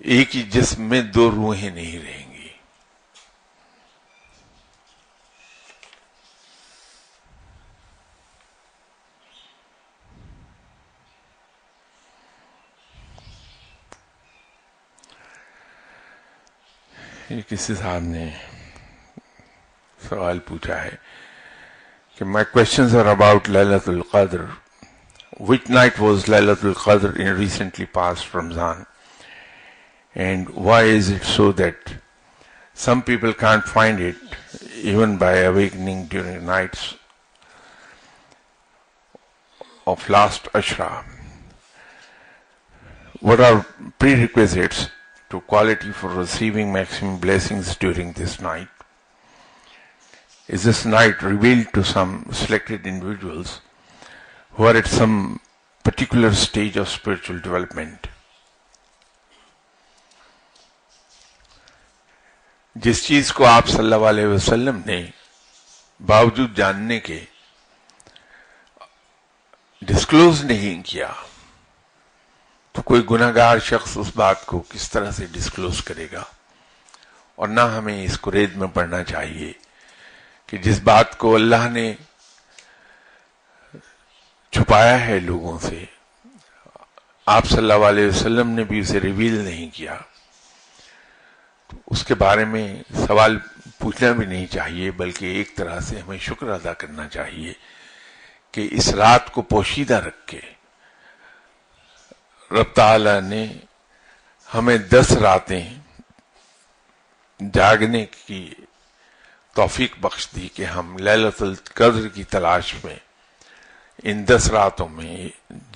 A: ایک ہی جسم میں دو روحیں نہیں رہیں گی. یہ کسی صاحب نے سوال پوچھا ہے کہ my questions are about Laylatul Qadr. Which night was Laylatul Qadr in recently past Ramzan? And why is it so that some people can't find it even by awakening during nights of last Ashra? What are prerequisites to quality for receiving maximum blessings during this night? Is this night revealed to some selected individuals who are at some particular stage of spiritual development? جس چیز کو آپ صلی اللہ علیہ وسلم نے باوجود جاننے کے ڈسکلوز نہیں کیا, تو کوئی گناہگار شخص اس بات کو کس طرح سے ڈسکلوز کرے گا. اور نہ ہمیں اس قرید میں پڑھنا چاہیے کہ جس بات کو اللہ نے چھپایا ہے لوگوں سے, آپ صلی اللہ علیہ وسلم نے بھی اسے ریویل نہیں کیا, تو اس کے بارے میں سوال پوچھنا بھی نہیں چاہیے, بلکہ ایک طرح سے ہمیں شکر ادا کرنا چاہیے کہ اس رات کو پوشیدہ رکھ کے رب تعالی نے ہمیں 10 راتیں جاگنے کی توفیق بخش دی کہ ہم لیلۃ القدر کی تلاش میں ان 10 راتوں میں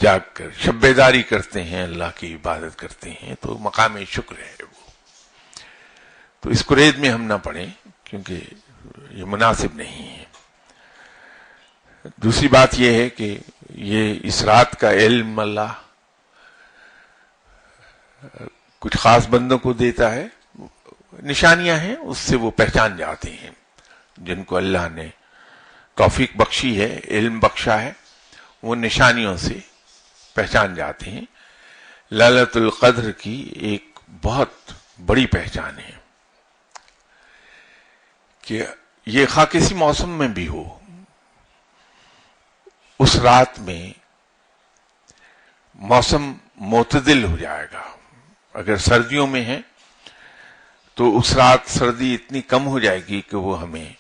A: جاگ کر شب بیداری کرتے ہیں, اللہ کی عبادت کرتے ہیں, تو مقام شکر ہے وہ. تو اس قرید میں ہم نہ پڑھیں کیونکہ یہ مناسب نہیں ہے. دوسری بات یہ ہے کہ یہ اس رات کا علم اللہ کچھ خاص بندوں کو دیتا ہے, نشانیاں ہیں اس سے وہ پہچان جاتے ہیں, جن کو اللہ نے توفیق بخشی ہے, علم بخشا ہے, وہ نشانیوں سے پہچان جاتے ہیں. لیلۃ القدر کی ایک بہت بڑی پہچان ہے کہ یہ خواہ کسی موسم میں بھی ہو, اس رات میں موسم معتدل ہو جائے گا. اگر سردیوں میں ہے تو اس رات سردی اتنی کم ہو جائے گی کہ وہ ہمیں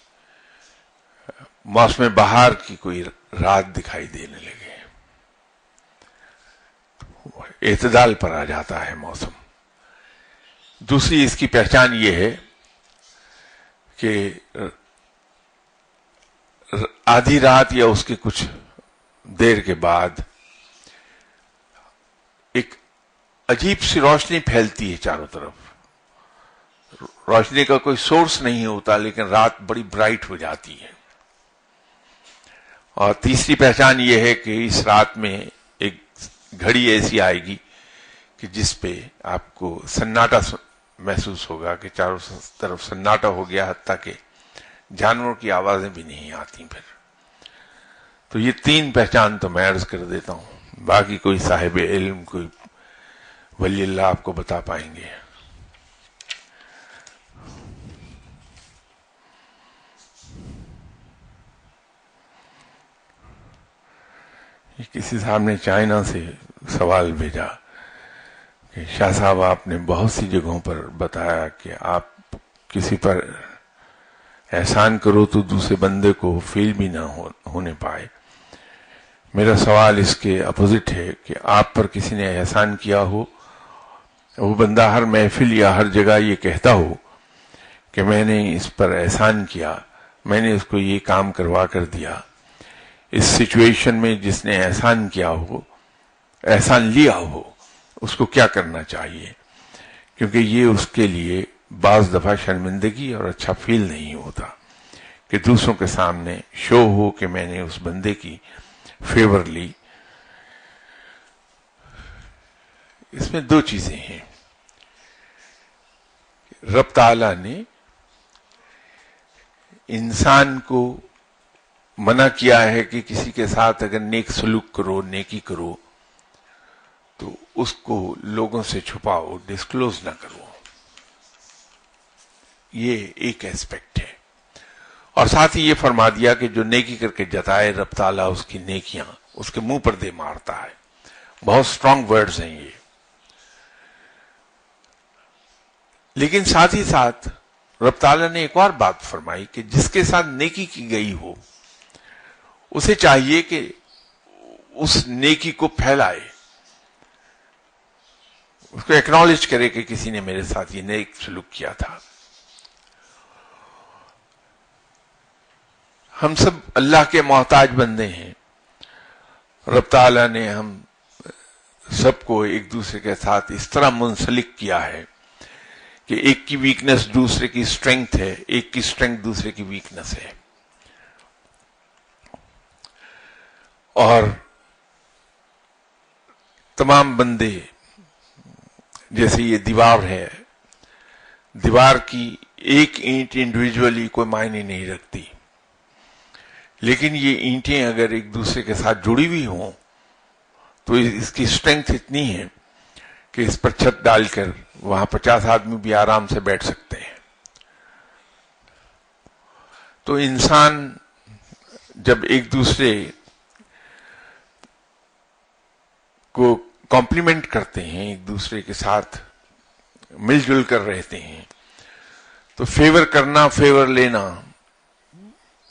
A: موسم بہار کی کوئی رات دکھائی دینے لگے, اعتدال پر آ جاتا ہے موسم. دوسری اس کی پہچان یہ ہے کہ آدھی رات یا اس کے کچھ دیر کے بعد ایک عجیب سی روشنی پھیلتی ہے چاروں طرف. روشنی کا کوئی سورس نہیں ہوتا, لیکن رات بڑی برائٹ ہو جاتی ہے. اور تیسری پہچان یہ ہے کہ اس رات میں ایک گھڑی ایسی آئے گی کہ جس پہ آپ کو سناٹا محسوس ہوگا کہ چاروں طرف سناٹا ہو گیا, حتیٰ کہ جانوروں کی آوازیں بھی نہیں آتی پھر. تو یہ 3 پہچان تو میں عرض کر دیتا ہوں, باقی کوئی صاحب علم, کوئی ولی اللہ آپ کو بتا پائیں گے. کسی صاحب نے چائنا سے سوال بھیجا کہ شاہ صاحب آپ نے بہت سی جگہوں پر بتایا کہ آپ کسی پر احسان کرو تو دوسرے بندے کو فیل بھی نہ ہونے پائے. میرا سوال اس کے اپوزٹ ہے کہ آپ پر کسی نے احسان کیا ہو، وہ بندہ ہر محفل یا ہر جگہ یہ کہتا ہو کہ میں نے اس پر احسان کیا، میں نے اس کو یہ کام کروا کر دیا. اس سچویشن میں جس نے احسان کیا ہو، احسان لیا ہو، اس کو کیا کرنا چاہیے؟ کیونکہ یہ اس کے لیے بعض دفعہ شرمندگی اور اچھا فیل نہیں ہوتا کہ دوسروں کے سامنے شو ہو کہ میں نے اس بندے کی فیور لی. اس میں دو چیزیں ہیں. رب تعالیٰ نے انسان کو منع کیا ہے کہ کسی کے ساتھ اگر نیک سلوک کرو، نیکی کرو، تو اس کو لوگوں سے چھپاؤ، ڈسکلوز نہ کرو. یہ ایک ایسپیکٹ ہے. اور ساتھ ہی یہ فرما دیا کہ جو نیکی کر کے جتائے رب تعالیٰ اس کی نیکیاں اس کے منہ پر دے مارتا ہے. بہت سٹرونگ ورڈز ہیں یہ. لیکن ساتھ ہی ساتھ رب تعالیٰ نے ایک اور بات فرمائی کہ جس کے ساتھ نیکی کی گئی ہو اسے چاہیے کہ اس نیکی کو پھیلائے، اس کو ایکنالج کرے کہ کسی نے میرے ساتھ یہ نیک سلوک کیا تھا. ہم سب اللہ کے محتاج بندے ہیں. رب تعالیٰ نے ہم سب کو ایک دوسرے کے ساتھ اس طرح منسلک کیا ہے کہ ایک کی ویکنس دوسرے کی اسٹرینگتھ ہے، ایک کی اسٹرینگتھ دوسرے کی ویکنس ہے. اور تمام بندے، جیسے یہ دیوار ہے، دیوار کی ایک اینٹ انڈیویجولی کوئی معنی نہیں رکھتی، لیکن یہ اینٹیں اگر ایک دوسرے کے ساتھ جڑی ہوئی ہوں تو اس کی اسٹرینگتھ اتنی ہے کہ اس پر چھت ڈال کر وہاں 50 آدمی بھی آرام سے بیٹھ سکتے ہیں. تو انسان جب ایک دوسرے کو کمپلیمنٹ کرتے ہیں، ایک دوسرے کے ساتھ مل جل کر رہتے ہیں، تو فیور کرنا، فیور لینا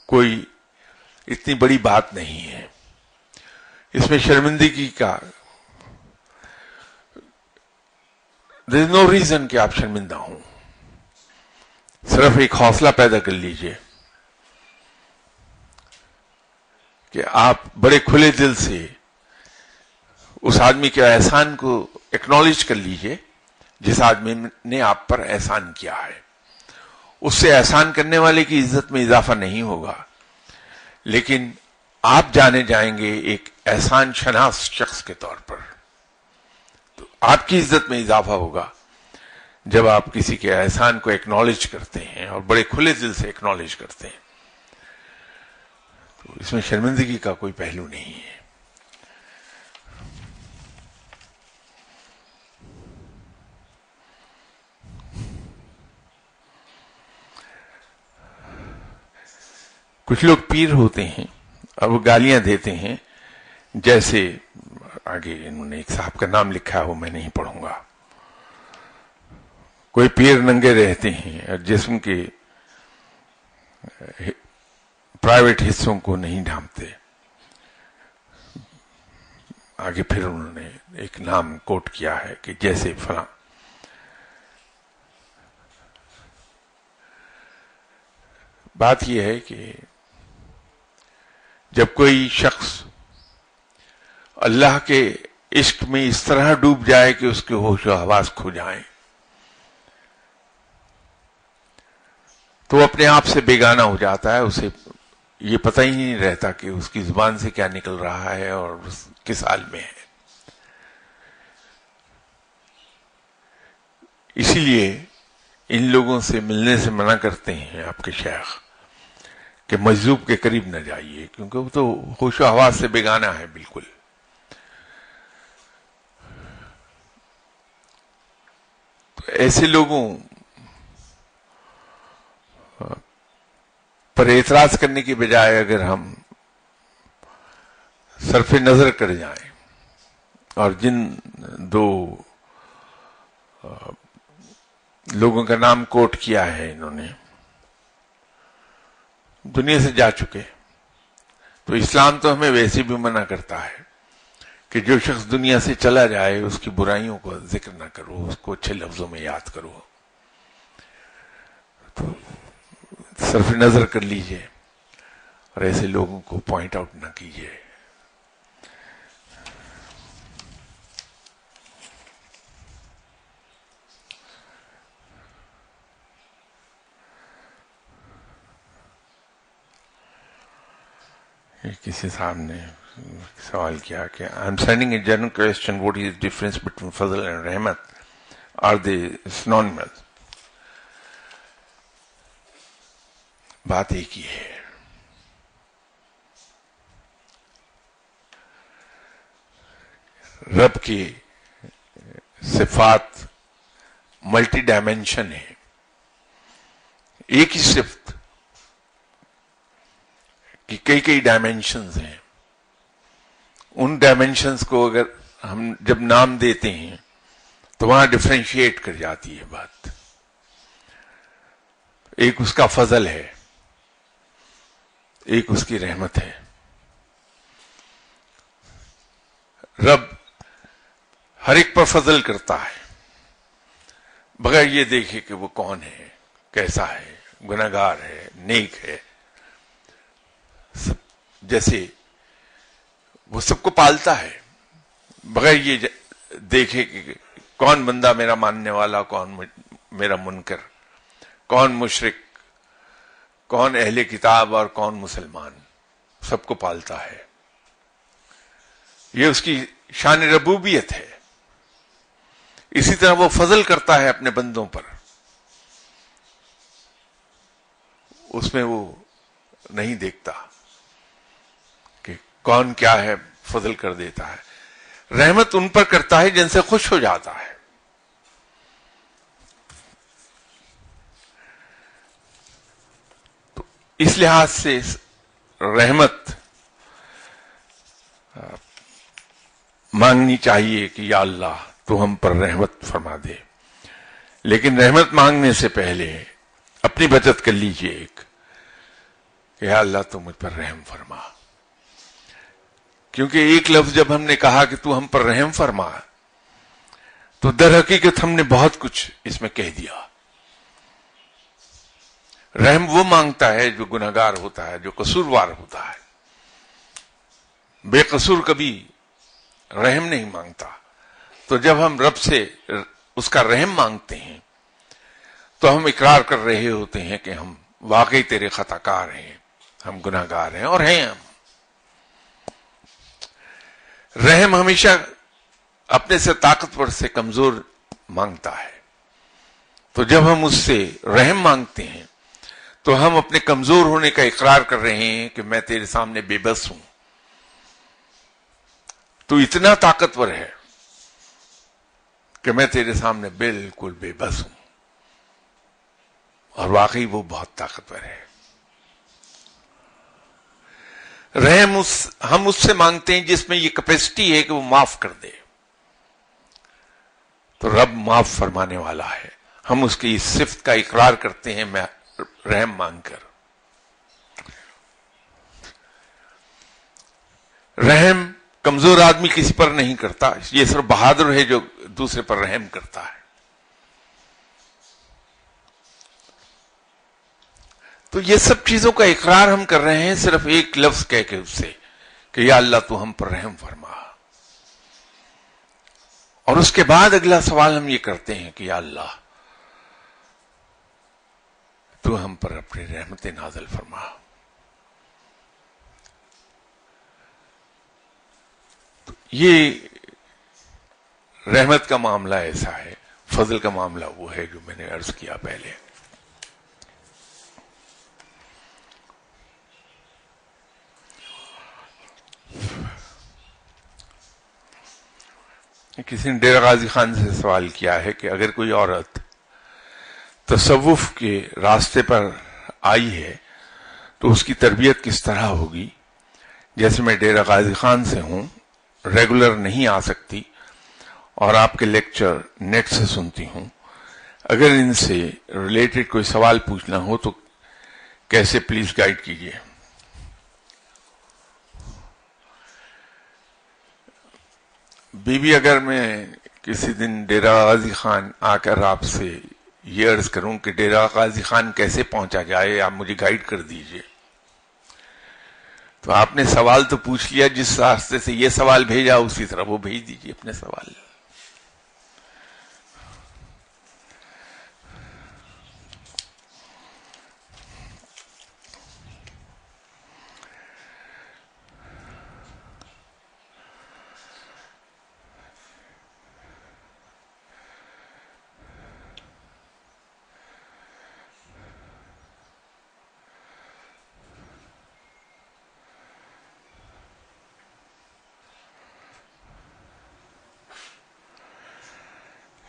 A: کوئی اتنی بڑی بات نہیں ہے. اس میں شرمندگی کا there is no reason کہ آپ شرمندہ ہوں. صرف ایک حوصلہ پیدا کر لیجئے کہ آپ بڑے کھلے دل سے اس آدمی کے احسان کو ایکنالج کر لیجئے جس آدمی نے آپ پر احسان کیا ہے. اس سے احسان کرنے والے کی عزت میں اضافہ نہیں ہوگا، لیکن آپ جانے جائیں گے ایک احسان شناس شخص کے طور پر. تو آپ کی عزت میں اضافہ ہوگا جب آپ کسی کے احسان کو ایکنالج کرتے ہیں اور بڑے کھلے دل سے ایکنالج کرتے ہیں. تو اس میں شرمندگی کا کوئی پہلو نہیں ہے. کچھ لوگ پیر ہوتے ہیں اور وہ گالیاں دیتے ہیں، جیسے آگے انہوں نے ایک صاحب کا نام لکھا ہے، وہ میں نہیں پڑھوں گا. کوئی پیر ننگے رہتے ہیں اور جسم کے پرائیویٹ حصوں کو نہیں ڈھانپتے. آگے پھر انہوں نے ایک نام کوٹ کیا ہے کہ جیسے فلاں. بات یہ ہے کہ جب کوئی شخص اللہ کے عشق میں اس طرح ڈوب جائے کہ اس کے ہوش و حواس کھو جائیں، تو وہ اپنے آپ سے بیگانہ ہو جاتا ہے. اسے یہ پتہ ہی نہیں رہتا کہ اس کی زبان سے کیا نکل رہا ہے اور کس حال میں ہے. اسی لیے ان لوگوں سے ملنے سے منع کرتے ہیں آپ کے شیخ کہ مجذوب کے قریب نہ جائیے، کیونکہ وہ تو ہوش و حواس سے بیگانہ ہے بالکل. تو ایسے لوگوں پر اعتراض کرنے کی بجائے اگر ہم صرف نظر کر جائیں، اور جن دو لوگوں کا نام کوٹ کیا ہے انہوں نے، دنیا سے جا چکے، تو اسلام تو ہمیں ویسے بھی منع کرتا ہے کہ جو شخص دنیا سے چلا جائے اس کی برائیوں کو ذکر نہ کرو، اس کو اچھے لفظوں میں یاد کرو، تو صرف نظر کر لیجئے اور ایسے لوگوں کو پوائنٹ آؤٹ نہ کیجئے۔ کسی صاحب نے سوال کیا کہ I am sending a general question, what is difference between Fazal and رحمت، آر دے سنونیمس؟ بات ایک ہی ہے، رب کی صفات ملٹی ڈائمینشن ہے، ایک ہی صفت کہ کئی ڈائمینشنز ہیں، ان ڈائمینشنز کو اگر ہم جب نام دیتے ہیں تو وہاں ڈفرینشیٹ کر جاتی ہے بات۔ ایک اس کا فضل ہے، ایک اس کی رحمت ہے۔ رب ہر ایک پر فضل کرتا ہے بغیر یہ دیکھے کہ وہ کون ہے، کیسا ہے، گنہگار ہے، نیک ہے۔ جیسے وہ سب کو پالتا ہے بغیر یہ دیکھے کہ کون بندہ میرا ماننے والا، کون میرا منکر، کون مشرک، کون اہل کتاب اور کون مسلمان، سب کو پالتا ہے۔ یہ اس کی شان ربوبیت ہے۔ اسی طرح وہ فضل کرتا ہے اپنے بندوں پر، اس میں وہ نہیں دیکھتا کہ کون کیا ہے، فضل کر دیتا ہے۔ رحمت ان پر کرتا ہے جن سے خوش ہو جاتا ہے۔ تو اس لحاظ سے رحمت مانگنی چاہیے کہ یا اللہ تو ہم پر رحمت فرما دے، لیکن رحمت مانگنے سے پہلے اپنی بچت کر لیجئے ایک کہ یا اللہ تو مجھ پر رحم فرما، کیونکہ ایک لفظ جب ہم نے کہا کہ تو ہم پر رحم فرما، تو در حقیقت ہم نے بہت کچھ اس میں کہہ دیا۔ رحم وہ مانگتا ہے جو گنہگار ہوتا ہے، جو قصوروار ہوتا ہے۔ بے قصور کبھی رحم نہیں مانگتا۔ تو جب ہم رب سے اس کا رحم مانگتے ہیں تو ہم اقرار کر رہے ہوتے ہیں کہ ہم واقعی تیرے خطا کار ہیں، ہم گنہگار ہیں، اور ہیں ہم۔ رحم ہمیشہ اپنے سے طاقتور سے کمزور مانگتا ہے، تو جب ہم اس سے رحم مانگتے ہیں تو ہم اپنے کمزور ہونے کا اقرار کر رہے ہیں کہ میں تیرے سامنے بے بس ہوں، تو اتنا طاقتور ہے کہ میں تیرے سامنے بالکل بے بس ہوں، اور واقعی وہ بہت طاقتور ہے۔ رحم ہم اس سے مانگتے ہیں جس میں یہ کیپیسٹی ہے کہ وہ معاف کر دے، تو رب معاف فرمانے والا ہے۔ ہم اس کی اس صفت کا اقرار کرتے ہیں میں رحم مانگ کر۔ رحم کمزور آدمی کسی پر نہیں کرتا، یہ صرف بہادر ہے جو دوسرے پر رحم کرتا ہے۔ تو یہ سب چیزوں کا اقرار ہم کر رہے ہیں صرف ایک لفظ کہہ کے اس سے کہ یا اللہ تو ہم پر رحم فرما، اور اس کے بعد اگلا سوال ہم یہ کرتے ہیں کہ یا اللہ تو ہم پر اپنی رحمت نازل فرما۔ تو یہ رحمت کا معاملہ ایسا ہے، فضل کا معاملہ وہ ہے جو میں نے عرض کیا پہلے۔ کسی نے ڈیرہ غازی خان سے سوال کیا ہے کہ اگر کوئی عورت تصوف کے راستے پر آئی ہے تو اس کی تربیت کس طرح ہوگی؟ جیسے میں ڈیرہ غازی خان سے ہوں، ریگولر نہیں آ سکتی اور آپ کے لیکچر نیٹ سے سنتی ہوں، اگر ان سے ریلیٹڈ کوئی سوال پوچھنا ہو تو کیسے پلیز گائیڈ کیجیے. بی بی، اگر میں کسی دن ڈیرہ غازی خان آ کر آپ سے یہ عرض کروں کہ ڈیرہ غازی خان کیسے پہنچا جائے، آپ مجھے گائیڈ کر دیجئے، تو آپ نے سوال تو پوچھ لیا، جس راستے سے یہ سوال بھیجا اسی طرح وہ بھیج دیجئے اپنے سوال.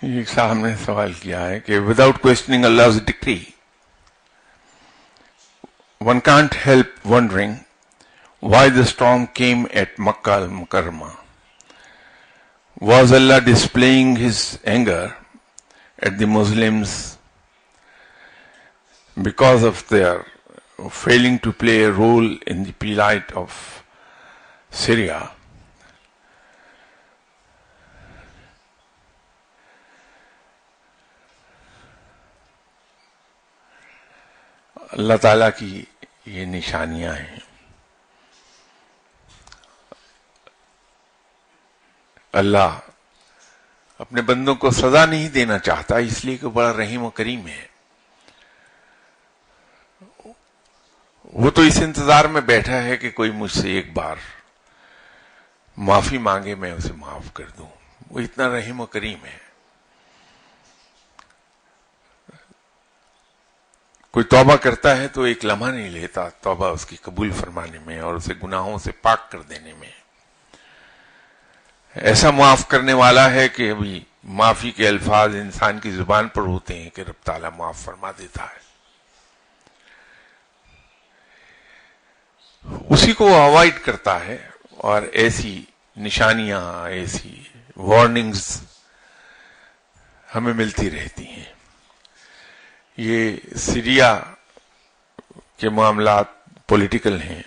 A: ایک صاحب نے سوال کیا ہے کہ without questioning Allah's decree, one can't help wondering why the storm came at Makkah al-Mukarramah. Was Allah displaying His anger at the Muslims because of their failing to play a role in the plight of Syria? اللہ تعالیٰ کی یہ نشانیاں ہیں. اللہ اپنے بندوں کو سزا نہیں دینا چاہتا، اس لیے کہ بڑا رحیم و کریم ہے. وہ تو اس انتظار میں بیٹھا ہے کہ کوئی مجھ سے ایک بار معافی مانگے، میں اسے معاف کر دوں. وہ اتنا رحیم و کریم ہے. کوئی توبہ کرتا ہے تو ایک لمحہ نہیں لیتا توبہ اس کی قبول فرمانے میں اور اسے گناہوں سے پاک کر دینے میں. ایسا معاف کرنے والا ہے کہ ابھی معافی کے الفاظ انسان کی زبان پر ہوتے ہیں کہ رب تعالیٰ معاف فرما دیتا ہے. اسی کو وہ اوائڈ کرتا ہے، اور ایسی نشانیاں، ایسی وارننگز ہمیں ملتی رہتی ہیں. یہ سیریا کے معاملات پولیٹیکل ہیں.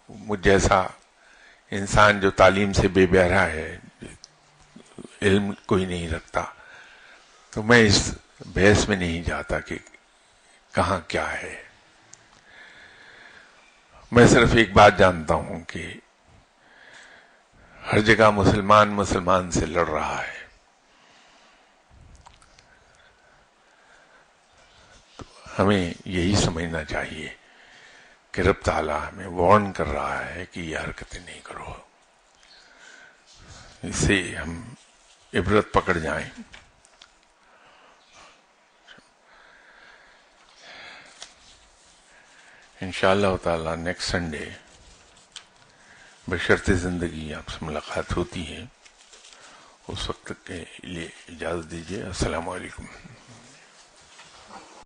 A: مجھ جیسا انسان جو تعلیم سے بے بہرا ہے، علم کوئی نہیں رکھتا، تو میں اس بحث میں نہیں جاتا کہ کہاں کیا ہے. میں صرف ایک بات جانتا ہوں کہ ہر جگہ مسلمان سے لڑ رہا ہے. ہمیں یہی سمجھنا چاہیے کہ رب تعالیٰ ہمیں وارن کر رہا ہے کہ یہ حرکتیں نہیں کرو. اس سے ہم عبرت پکڑ جائیں. انشاءاللہ تعالیٰ نیکسٹ سنڈے بشرط زندگی آپ سے ملاقات ہوتی ہے. اس وقت کے لیے اجازت دیجیے. السلام علیکم.